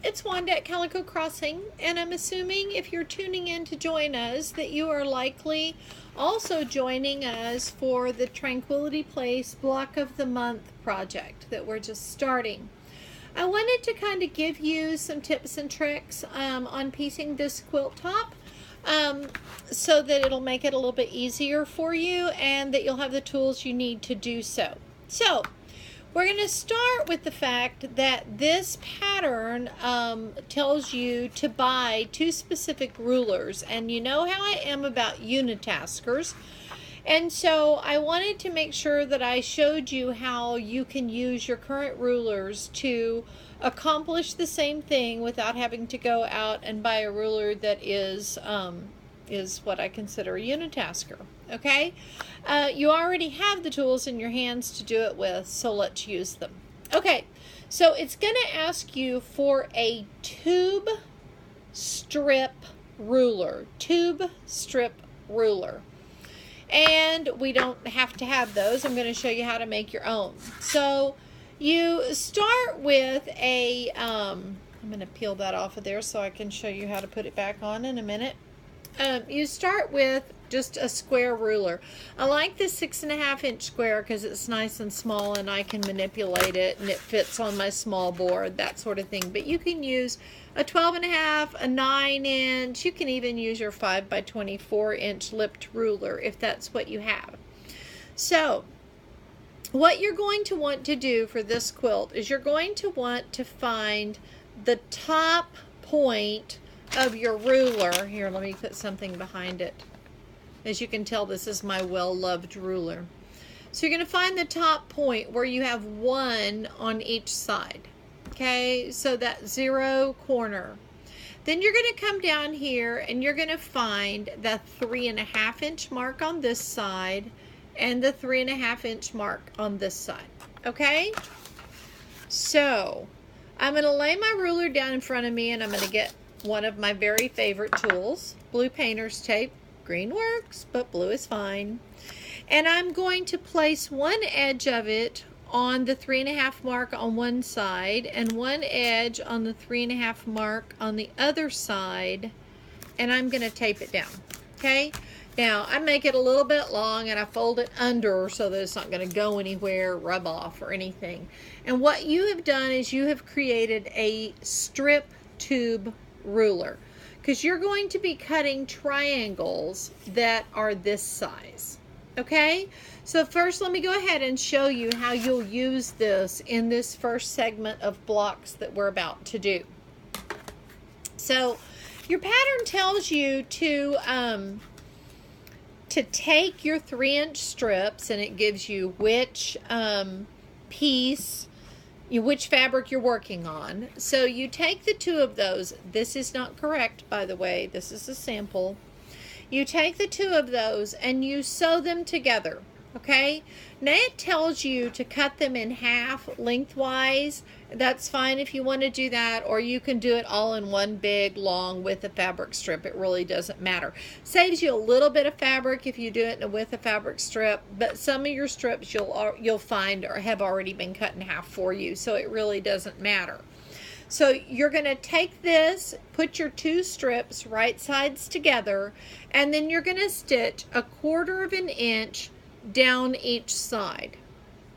It's Wanda at Calico Crossing, and I'm assuming if you're tuning in to join us that you are likely also joining us for the Tranquility Place Block of the Month project that we're just starting. I wanted to kind of give you some tips and tricks on piecing this quilt top so that it'll make it a little bit easier for you and that you'll have the tools you need to do so. So, we're going to start with the fact that this pattern tells you to buy 2 specific rulers, and you know how I am about unitaskers, and so I wanted to make sure that I showed you how you can use your current rulers to accomplish the same thing without having to go out and buy a ruler that is what I consider a unitasker. Okay, you already have the tools in your hands to do it with, so let's use them. Okay, so it's going to ask you for a tube strip ruler, and we don't have to have those. I'm going to show you how to make your own. So you start with a, I'm going to peel that off of there so I can show you how to put it back on in a minute. You start with just a square ruler. I like this 6.5 inch square because it's nice and small and I can manipulate it and it fits on my small board, that sort of thing. But you can use a 12.5, a 9 inch, you can even use your 5 by 24 inch lipped ruler if that's what you have. So what you're going to want to do for this quilt is you're going to want to find the top point of your ruler. Here, let me put something behind it. As you can tell, this is my well-loved ruler. So you're going to find the top point where you have 1 on each side. Okay, so that 0 corner. Then you're going to come down here and you're going to find the 3.5 inch mark on this side and the 3.5 inch mark on this side. Okay, so I'm going to lay my ruler down in front of me and I'm going to get one of my very favorite tools, blue painter's tape. Green works, but blue is fine. And I'm going to place one edge of it on the 3.5 mark on one side and one edge on the 3.5 mark on the other side, and I'm going to tape it down. Okay, now I make it a little bit long and I fold it under so that it's not going to go anywhere, rub off or anything. And what you have done is you have created a strip tube ruler, because you're going to be cutting triangles that are this size. Okay, so first let me go ahead and show you how you'll use this in this first segment of blocks that we're about to do. So your pattern tells you to take your 3-inch strips, and it gives you which which fabric you're working on. So you take the 2 of those. This is not correct, by the way. This is a sample. You take the 2 of those and you sew them together. Okay, now it tells you to cut them in half lengthwise. That's fine if you want to do that, or you can do it all in one big long width of fabric strip. It really doesn't matter. Saves you a little bit of fabric if you do it in a width of fabric strip, but some of your strips you'll find or have already been cut in half for you, so it really doesn't matter. So you're going to take this, put your 2 strips right sides together, and then you're going to stitch 1/4 inch down each side.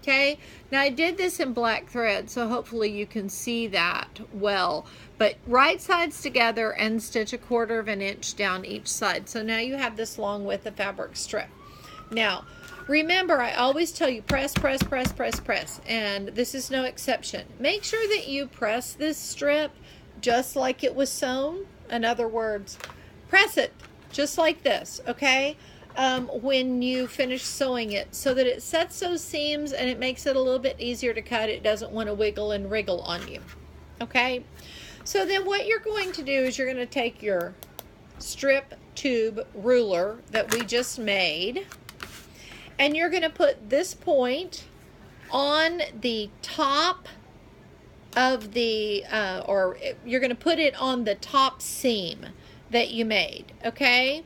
Okay, now I did this in black thread, so hopefully you can see that well, but right sides together and stitch 1/4 inch down each side. So now you have this long width of fabric strip. Now remember, I always tell you press, press, press, press, press, and this is no exception. Make sure that you press this strip just like it was sewn. In other words, press it just like this, okay? When you finish sewing it, so that it sets those seams and it makes it a little bit easier to cut. It doesn't want to wiggle and wriggle on you. Okay, so then what you're going to do is you're going to take your strip tube ruler that we just made, and you're going to put this point on the top of the or you're going to put it on the top seam that you made. Okay,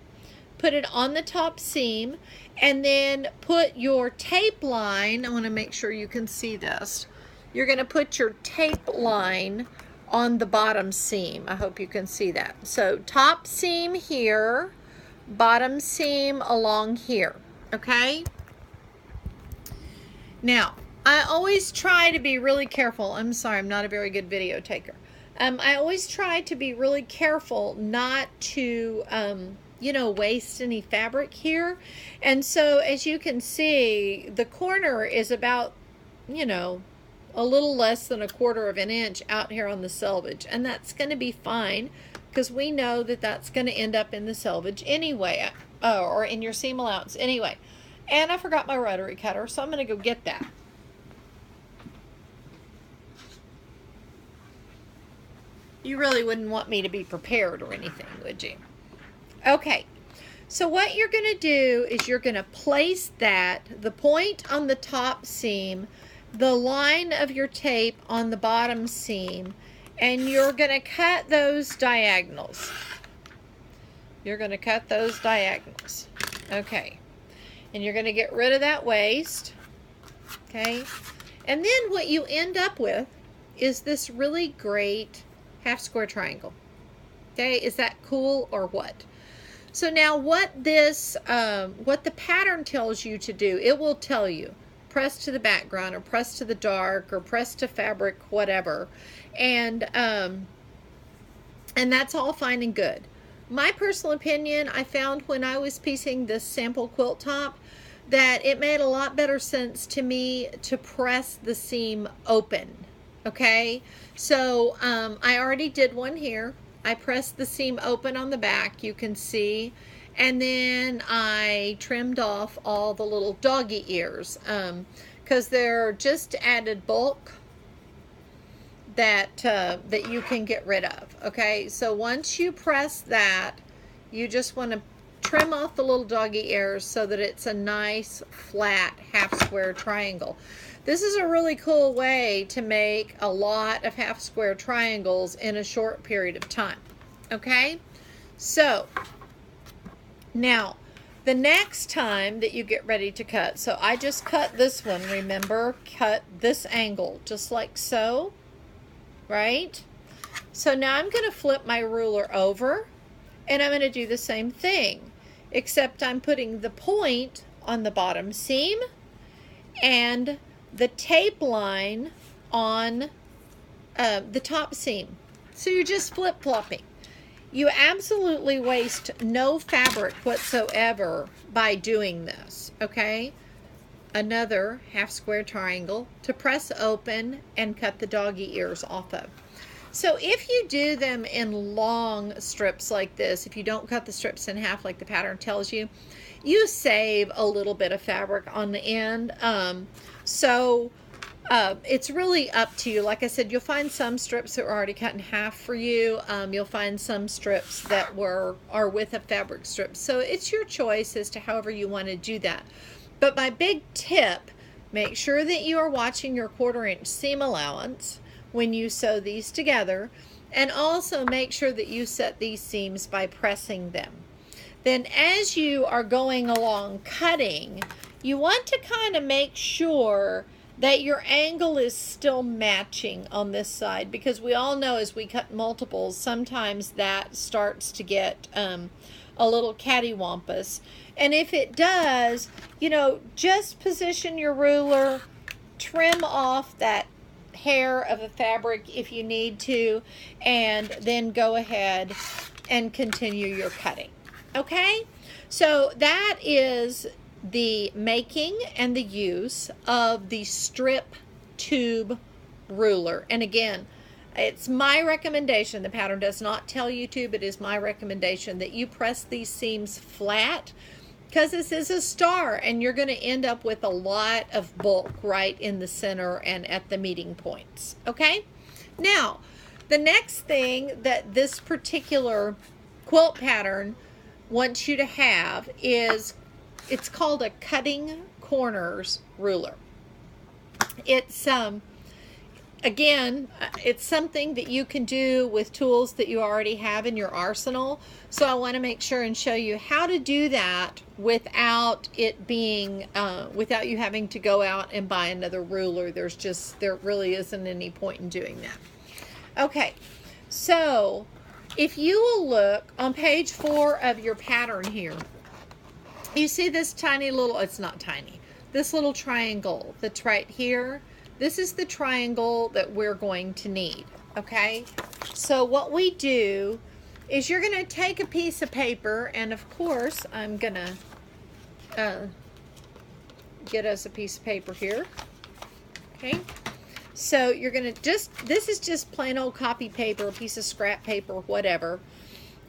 put it on the top seam, and then put your tape line, I want to make sure you can see this, you're going to put your tape line on the bottom seam. I hope you can see that. So top seam here, bottom seam along here, okay? Now, I always try to be really careful. I'm sorry, I'm not a very good video taker. I always try to be really careful not to, you know, waste any fabric here. And so as you can see, the corner is about, you know, a little less than 1/4 of an inch out here on the selvage. And that's going to be fine because we know that that's going to end up in the selvage anyway, or in your seam allowance anyway. And I forgot my rotary cutter, so I'm going to go get that. You really wouldn't want me to be prepared or anything, would you? Okay, so what you're going to do is you're going to place that, the point on the top seam, the line of your tape on the bottom seam, and you're going to cut those diagonals. You're going to cut those diagonals. Okay, and you're going to get rid of that waste. Okay, and then what you end up with is this really great half square triangle. Okay, is that cool or what? So now what this, what the pattern tells you to do, it will tell you, press to the background or press to the dark or press to fabric, whatever. And that's all fine and good. My personal opinion, I found when I was piecing this sample quilt top, that it made a lot better sense to me to press the seam open. Okay, so I already did one here. I pressed the seam open on the back, you can see, and then I trimmed off all the little doggy ears because they're just added bulk that that you can get rid of. Okay, so once you press that, you just want to trim off the little doggy ears so that it's a nice flat half square triangle. This is a really cool way to make a lot of half square triangles in a short period of time. Okay, so now the next time that you get ready to cut, so I just cut this one, remember, cut this angle just like so, right? So now I'm going to flip my ruler over and I'm going to do the same thing, except I'm putting the point on the bottom seam and the tape line on the top seam. So you're just flip-flopping. You absolutely waste no fabric whatsoever by doing this, okay? Another half square triangle to press open and cut the doggy ears off of. So if you do them in long strips like this, if you don't cut the strips in half like the pattern tells you, you save a little bit of fabric on the end. It's really up to you. Like I said, you'll find some strips that are already cut in half for you. You'll find some strips that are with a fabric strip. So it's your choice as to however you want to do that. But my big tip, make sure that you are watching your 1/4 inch seam allowance when you sew these together, and also make sure that you set these seams by pressing them. Then as you are going along cutting, you want to kind of make sure that your angle is still matching on this side, because we all know as we cut multiples, sometimes that starts to get a little cattywampus. And if it does, you know, just position your ruler, trim off that hair of a fabric if you need to, and then go ahead and continue your cutting. Okay, so that is the making and the use of the strip tube ruler. And again, it's my recommendation, the pattern does not tell you to, but it is my recommendation that you press these seams flat, because this is a star and you're going to end up with a lot of bulk right in the center and at the meeting points. Okay, now the next thing that this particular quilt pattern wants you to have is, it's called a cutting corners ruler. It's again, it's something that you can do with tools that you already have in your arsenal. So I want to make sure and show you how to do that without it being, without you having to go out and buy another ruler. There really isn't any point in doing that. Okay, so if you will look on page 4 of your pattern here, you see this tiny little, it's not tiny, this little triangle that's right here. This is the triangle that we're going to need, okay? So what we do is you're going to take a piece of paper, and of course I'm going to get us a piece of paper here, okay? So you're going to this is just plain old copy paper, a piece of scrap paper, whatever.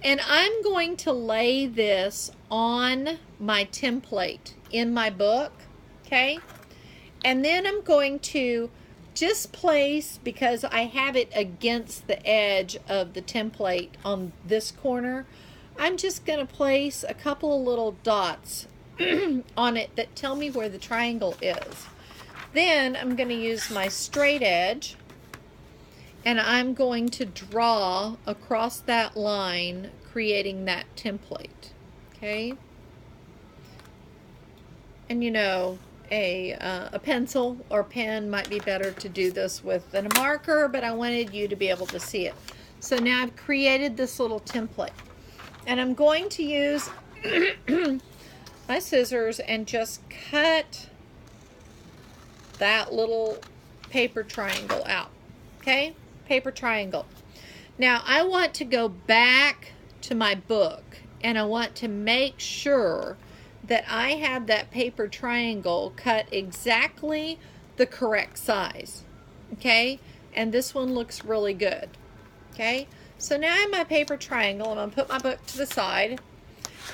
And I'm going to lay this on my template in my book, okay? And then I'm going to just place, because I have it against the edge of the template on this corner, I'm just going to place a couple of little dots on it that tell me where the triangle is. Then I'm going to use my straight edge, and I'm going to draw across that line, creating that template, okay? And you know, a pencil or pen might be better to do this with than a marker, but I wanted you to be able to see it. So now I've created this little template, and I'm going to use my scissors and just cut that little paper triangle out, okay? Paper triangle. Now I want to go back to my book, and I want to make sure that I have that paper triangle cut exactly the correct size, okay? And this one looks really good, okay? So now I have my paper triangle. I'm going to put my book to the side,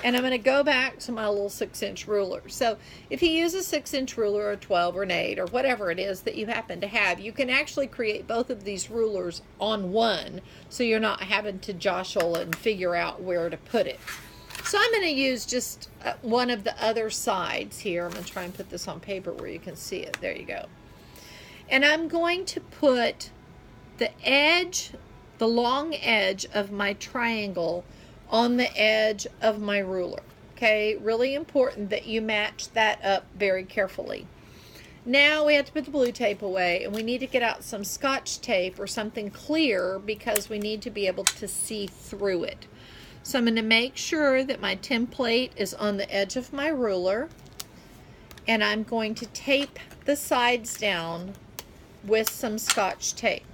and I'm going to go back to my little 6-inch ruler. So if you use a 6-inch ruler, or a 12 or an 8 or whatever it is that you happen to have, you can actually create both of these rulers on one, so you're not having to jostle and figure out where to put it. So I'm going to use just one of the other sides here. I'm going to try and put this on paper where you can see it. There you go. And I'm going to put the edge, the long edge of my triangle on the edge of my ruler, okay? Really important that you match that up very carefully. Now we have to put the blue tape away, and we need to get out some Scotch tape or something clear, because we need to be able to see through it. So I'm going to make sure that my template is on the edge of my ruler, and I'm going to tape the sides down with some Scotch tape.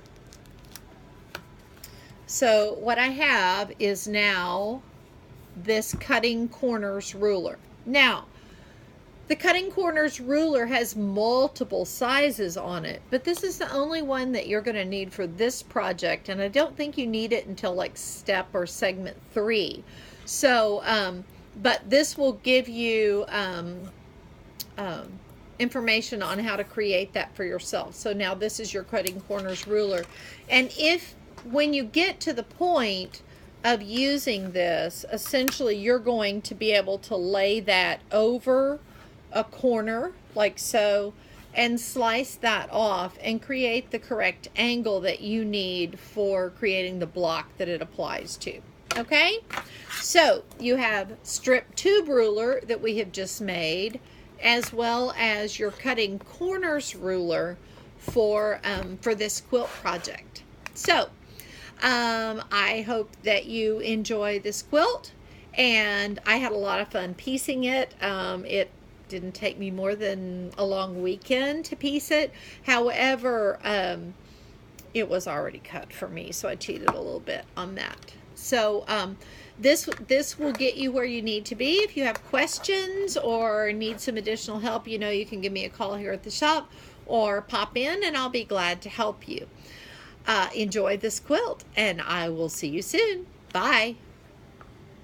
So what I have is now this cutting corners ruler. Now, the cutting corners ruler has multiple sizes on it, but this is the only one that you're going to need for this project, and I don't think you need it until like step or segment 3. So, but this will give you information on how to create that for yourself. So now this is your cutting corners ruler, and when you get to the point of using this, essentially you're going to be able to lay that over a corner like so, and slice that off and create the correct angle that you need for creating the block that it applies to. Okay, so you have strip tube ruler that we have just made, as well as your cutting corners ruler for this quilt project. So I hope that you enjoy this quilt, and I had a lot of fun piecing it. It didn't take me more than a long weekend to piece it. However, it was already cut for me, so I cheated a little bit on that. So this will get you where you need to be. If you have questions or need some additional help, you know you can give me a call here at the shop, or pop in and I'll be glad to help you. Enjoy this quilt, and I will see you soon. Bye.